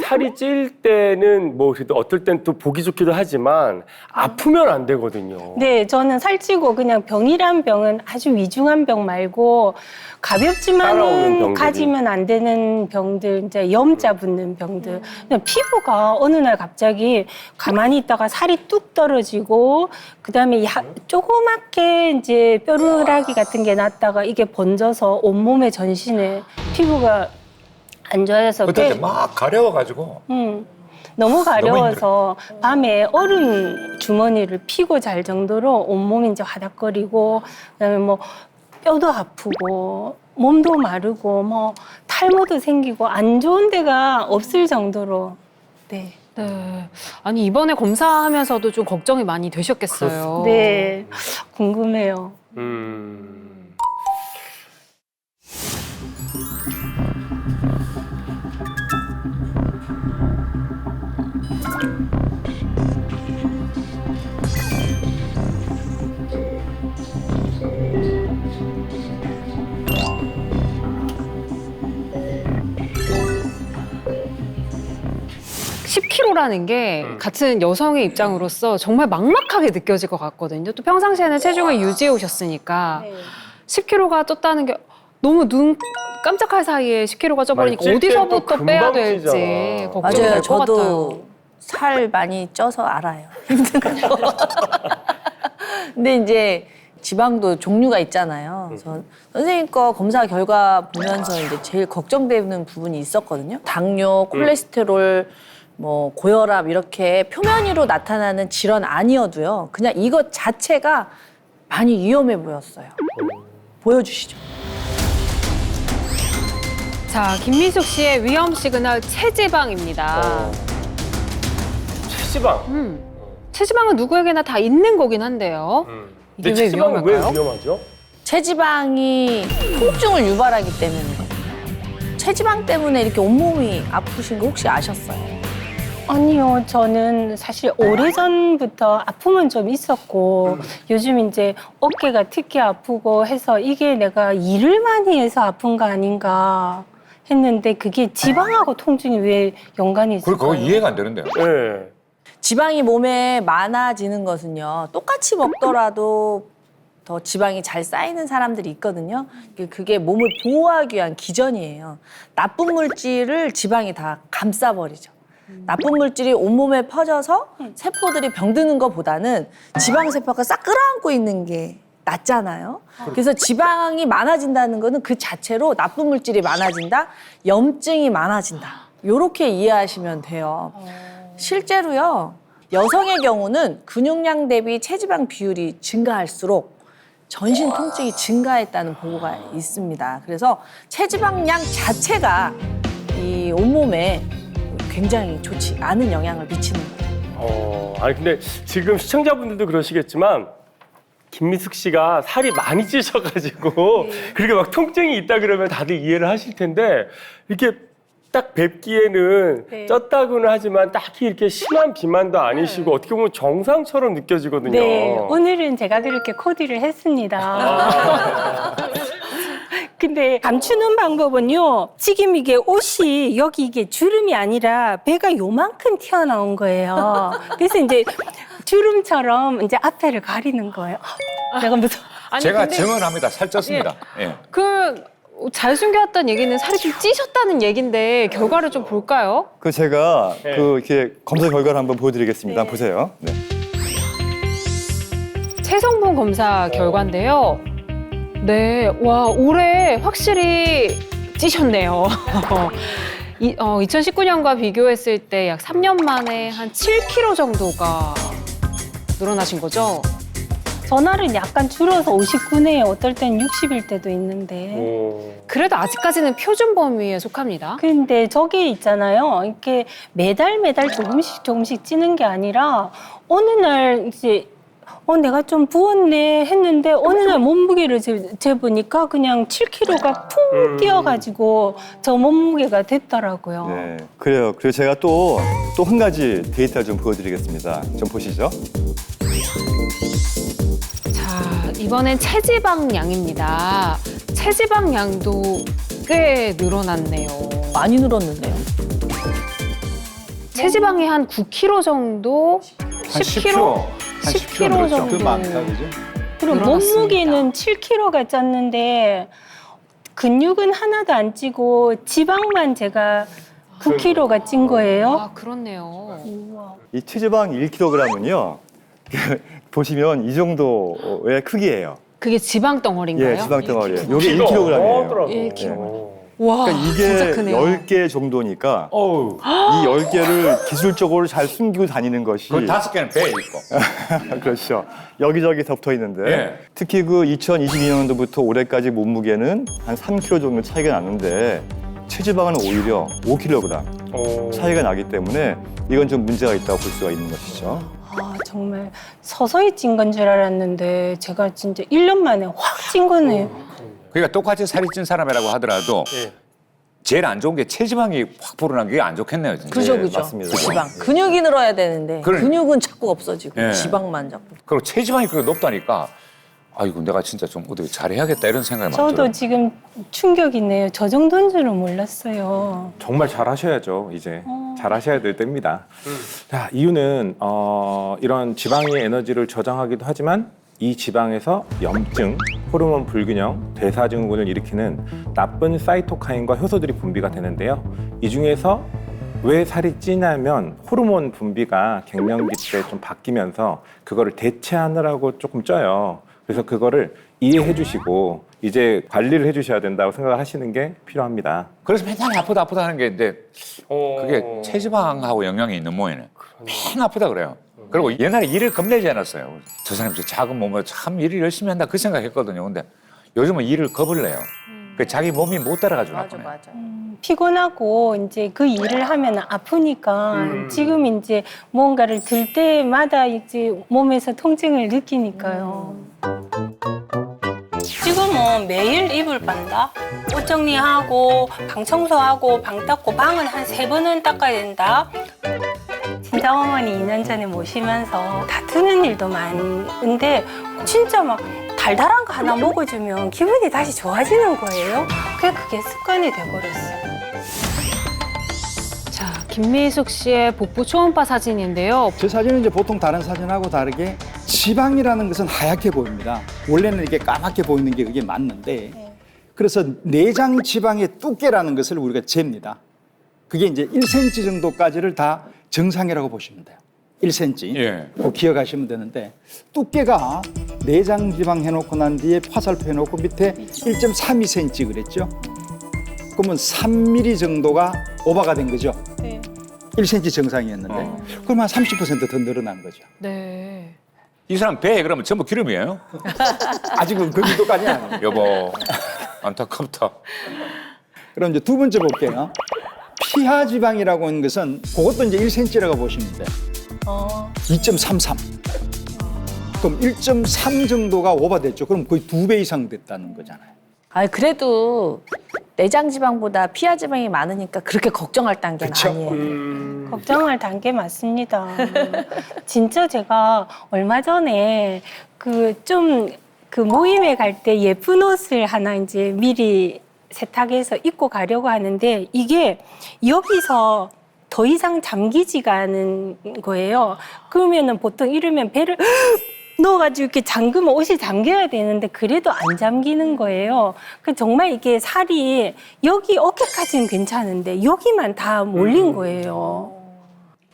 살이 찔 때는 뭐 그래도 어떨 땐 또 보기 좋기도 하지만 아프면 안 되거든요. 네, 저는 살찌고 그냥 병이란 병은 아주 위중한 병 말고 따라오는 가볍지만은 병들이. 가지면 안 되는 병들, 이제 염자 붙는 병들. 그냥 피부가 어느 날 갑자기 가만히 있다가 살이 뚝 떨어지고 그다음에 조그맣게 이제 뼈루라기 같은 게 났다가 이게 번져서 온몸에 전신에 피부가 안 좋아져서 그때 막 가려워가지고. 너무 가려워서 밤에 얼음 주머니를 피고 잘 정도로 온몸이 이제 화닥거리고 그다음에 뭐 뼈도 아프고 몸도 마르고 뭐 탈모도 생기고 안 좋은 데가 없을 정도로 네. 네. 아니 이번에 검사하면서도 좀 걱정이 많이 되셨겠어요. 네. 궁금해요. 라는 게 같은 여성의 입장으로서 정말 막막하게 느껴질 것 같거든요. 또 평상시에는 체중을 유지해 오셨으니까 네. 10kg가 쪘다는 게 너무 눈 깜짝할 사이에 10kg가 쪄버리니까 많이 찔 때는 어디서부터 또 빼야 금방 될지 찌잖아. 걱정이 맞아요. 될 것 같아요. 저도 살 많이 쪄서 알아요. 힘든 거. 근데 이제 지방도 종류가 있잖아요. 그래서 선생님 거 검사 결과 보면서 이제 제일 걱정되는 부분이 있었거든요. 당뇨, 콜레스테롤, 뭐 고혈압 이렇게 표면으로 나타나는 질환 아니어도요. 그냥 이것 자체가 많이 위험해 보였어요. 보여주시죠. 자, 김민숙 씨의 위험 시그널 체지방입니다. 체지방. 체지방은 누구에게나 다 있는 거긴 한데요. 이게 근데 왜 체지방은 왜 위험할까요? 위험하죠? 체지방이 통증을 유발하기 때문에 체지방 때문에 이렇게 온몸이 아프신 거 혹시 아셨어요? 아니요, 저는 사실 오래전부터 아픔은 좀 있었고 요즘 이제 어깨가 특히 아프고 해서 이게 내가 일을 많이 해서 아픈 거 아닌가 했는데 그게 지방하고 통증이 왜 연관이 있을까요? 그거 이해가 안 되는데요. 네. 지방이 몸에 많아지는 것은요. 똑같이 먹더라도 더 지방이 잘 쌓이는 사람들이 있거든요. 그게 몸을 보호하기 위한 기전이에요. 나쁜 물질을 지방이 다 감싸버리죠. 나쁜 물질이 온몸에 퍼져서 세포들이 병드는 것보다는 지방세포가 싹 끌어안고 있는 게 낫잖아요. 그래서 지방이 많아진다는 거는 그 자체로 나쁜 물질이 많아진다, 염증이 많아진다. 이렇게 이해하시면 돼요. 실제로요, 여성의 경우는 근육량 대비 체지방 비율이 증가할수록 전신 통증이 증가했다는 보고가 있습니다. 그래서 체지방량 자체가 이 온몸에 굉장히 좋지 않은 영향을 미치는 거예요. 아니 근데 지금 시청자분들도 그러시겠지만 김민숙 씨가 살이 많이 찌셔가지고 그렇게 막 통증이 있다 그러면 다들 이해를 하실 텐데 이렇게 딱 뵙기에는 네. 쪘다고는 하지만 딱히 이렇게 심한 비만도 아니시고 어떻게 보면 정상처럼 느껴지거든요. 네, 오늘은 제가 그렇게 코디를 했습니다. 근데 감추는 방법은요, 지금 이게 옷이 여기 이게 주름이 아니라 배가 요만큼 튀어나온 거예요. 그래서 이제 주름처럼 이제 앞에를 가리는 거예요. 내가 무서워. 아니, 제가 근데 증언합니다. 살쪘습니다. 예. 잘 숨겨왔다는 얘기는 살이 좀 찌셨다는 얘기인데 결과를 좀 볼까요? 그 제가 네. 이렇게 검사 결과를 한번 보여드리겠습니다. 네. 보세요. 네. 체성분 검사 결과인데요. 네, 와 올해 확실히 찌셨네요. 2019년과 비교했을 때 약 3년 만에 한 7kg 정도가 늘어나신 거죠? 전날은 약간 줄어서 59네요. 어떨 땐 60일 때도 있는데. 그래도 아직까지는 표준 범위에 속합니다. 근데 저게 있잖아요. 이렇게 매달 조금씩 찌는 게 아니라 어느 날 이제 내가 좀 부었네 했는데 어느 날 몸무게를 재보니까 그냥 7kg가 풍 뛰어가지고 저 몸무게가 됐더라고요. 네. 그래요. 그리고 제가 또 한 가지 데이터를 좀 보여드리겠습니다. 좀 보시죠. 자, 이번엔 체지방량입니다. 체지방량도 꽤 늘어났네요. 많이 늘었는데요. 체지방이 한 9kg 정도, 10kg, 10kg 정도. 그 많다, 그죠? 그리고 늘어났습니다. 몸무게는 7kg가 쪘는데 근육은 하나도 안 찌고 지방만 제가 9kg가 찐 거예요. 아, 그렇네요. 이 체지방 1kg은요. 보시면 이 정도의 크기예요. 그게 지방 덩어리인가요? 예, 지방 덩어리예요. 네. 요게 1kg이에요. 1kg. 와, 그러니까 이게 진짜 크네요. 10개 정도니까 어우. 이 10개를 기술적으로 잘 숨기고 다니는 것이 그 5개는 배에 있고. 그렇죠. 여기저기 덮여 있는데 예. 특히 그 2022년도부터 올해까지 몸무게는 한 3kg 정도 차이가 나는데 체지방은 오히려 5kg 차이가 나기 때문에 이건 좀 문제가 있다고 볼 수가 있는 것이죠. 아, 정말 서서히 찐 건 줄 알았는데 제가 진짜 1년 만에 확 찐 거네요. 그러니까 똑같이 살이 찐 사람이라고 하더라도 예. 제일 안 좋은 게 체지방이 확 불어난 게 안 좋겠네요. 진짜. 그죠, 네, 그죠. 맞습니다. 지방. 근육이 늘어야 되는데 그러니까. 근육은 자꾸 없어지고 예. 지방만 자꾸. 그리고 체지방이 그렇게 높다니까 아이고 내가 진짜 좀 어떻게 잘해야겠다 이런 생각이 많이 들어요. 저도 지금 충격이네요. 저 정도인 줄은 몰랐어요. 정말 잘하셔야죠. 이제 잘하셔야 될 때입니다. 자, 이유는 이런 지방이 에너지를 저장하기도 하지만 이 지방에서 염증, 호르몬 불균형, 대사증후군을 일으키는 나쁜 사이토카인과 효소들이 분비가 되는데요. 이 중에서 왜 살이 찌냐면 호르몬 분비가 갱년기 때 좀 바뀌면서 그거를 대체하느라고 조금 쪄요. 그래서 그거를 이해해 주시고 이제 관리를 해 주셔야 된다고 생각을 하시는 게 필요합니다. 그래서 맨날 아프다 하는 게 근데 그게 체지방하고 영향이 있는 모양이네. 맨 아프다 그래요. 그리고 옛날에 일을 겁내지 않았어요. 저 사람 저 작은 몸으로 참 일을 열심히 한다 그 생각했거든요. 근데 요즘은 일을 겁을 내요. 그 자기 몸이 못 따라가지고 맞아, 나쁘네. 맞아. 피곤하고 이제 그 일을 하면 아프니까 지금 이제 뭔가를 들 때마다 이제 몸에서 통증을 느끼니까요. 지금은 매일 이불 빤다. 옷 정리하고 방 청소하고 방 닦고 방은 한 3번은 닦아야 된다. 친정어머니 2년 전에 모시면서 다투는 일도 많은데 진짜 막 달달한 거 하나 먹어주면 기분이 다시 좋아지는 거예요. 그게 습관이 돼버렸어요. 자, 김미숙 씨의 복부 초음파 사진인데요. 저 사진은 이제 보통 다른 사진하고 다르게 지방이라는 것은 하얗게 보입니다. 원래는 이렇게 까맣게 보이는 게 그게 맞는데 그래서 내장 지방의 두께라는 것을 우리가 잽니다. 그게 이제 1cm 정도까지를 다 정상이라고 보시면 돼요. 1cm. 예. 꼭 기억하시면 되는데 두께가 내장 지방 해놓고 난 뒤에 화살표 해놓고 밑에 1.32cm 그랬죠? 그러면 3mm 정도가 오버가 된 거죠? 네. 1cm 정상이었는데 그럼 한 30% 더 늘어난 거죠. 네. 이 사람 배에 그러면 전부 기름이에요? 아직은 그 정도까지는 아니에요. 여보 안타깝다. 그럼 이제 두 번째 볼게요. 피하 지방이라고 하는 것은 그것도 이제 1cm라고 보시면 돼요. 2.33. 그럼 1.3 정도가 오버됐죠. 그럼 거의 2배 이상 됐다는 거잖아요. 아, 그래도 내장 지방보다 피하 지방이 많으니까 그렇게 걱정할 단계는 그쵸? 아니에요. 걱정할 단계 맞습니다. 진짜 제가 얼마 전에 그 모임에 갈 때 예쁜 옷을 하나 이제 미리 세탁해서 입고 가려고 하는데 이게 여기서 더 이상 잠기지가 않은 거예요. 그러면은 보통 이러면 배를 넣어가지고 이렇게 잠그면 옷이 잠겨야 되는데 그래도 안 잠기는 거예요. 그 정말 이게 살이 여기 어깨까지는 괜찮은데 여기만 다 몰린 거예요.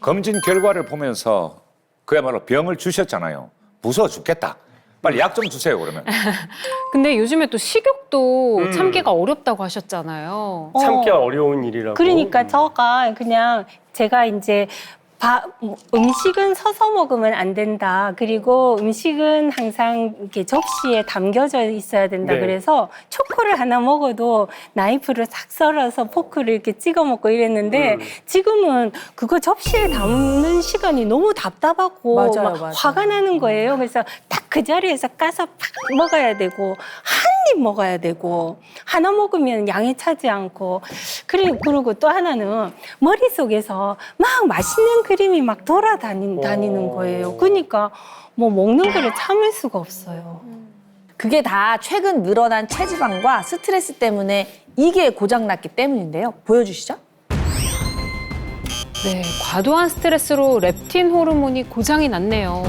검진 결과를 보면서 그야말로 병을 주셨잖아요. 무서워 죽겠다. 빨리 약 좀 주세요 그러면. 근데 요즘에 또 식욕도 참기가 어렵다고 하셨잖아요. 참기가 어려운 일이라고. 그러니까 제가 이제 음식은 서서 먹으면 안 된다. 그리고 음식은 항상 이렇게 접시에 담겨져 있어야 된다. 네. 그래서 초코를 하나 먹어도 나이프를 싹 썰어서 포크를 이렇게 찍어 먹고 이랬는데 지금은 그거 접시에 담는 시간이 너무 답답하고 맞아요, 막 맞아요. 화가 나는 거예요. 그래서 딱 그 자리에서 까서 팍 먹어야 되고 한 입 먹어야 되고 하나 먹으면 양이 차지 않고 그리고 또 하나는 머릿속에서 막 맛있는 그림이 막 돌아다니는 거예요. 그러니까 뭐 먹는 거를 참을 수가 없어요. 그게 다 최근 늘어난 체지방과 스트레스 때문에 이게 고장났기 때문인데요. 보여주시죠. 네, 과도한 스트레스로 렙틴 호르몬이 고장이 났네요.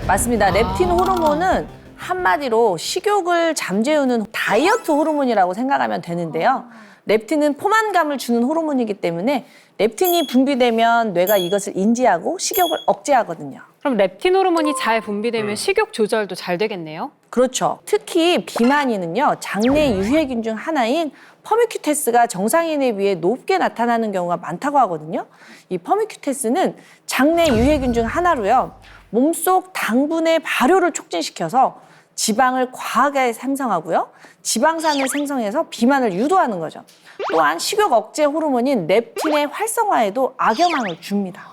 맞습니다. 렙틴 호르몬은 한마디로 식욕을 잠재우는 다이어트 호르몬이라고 생각하면 되는데요. 렙틴은 포만감을 주는 호르몬이기 때문에 렙틴이 분비되면 뇌가 이것을 인지하고 식욕을 억제하거든요. 그럼 렙틴 호르몬이 잘 분비되면 식욕 조절도 잘 되겠네요? 그렇죠. 특히 비만인은요, 장내 유해균 중 하나인 퍼뮤큐테스가 정상인에 비해 높게 나타나는 경우가 많다고 하거든요. 이 퍼뮤큐테스는 장내 유해균 중 하나로요, 몸속 당분의 발효를 촉진시켜서 지방을 과하게 생성하고요, 지방산을 생성해서 비만을 유도하는 거죠. 또한 식욕 억제 호르몬인 렙틴의 활성화에도 악영향을 줍니다.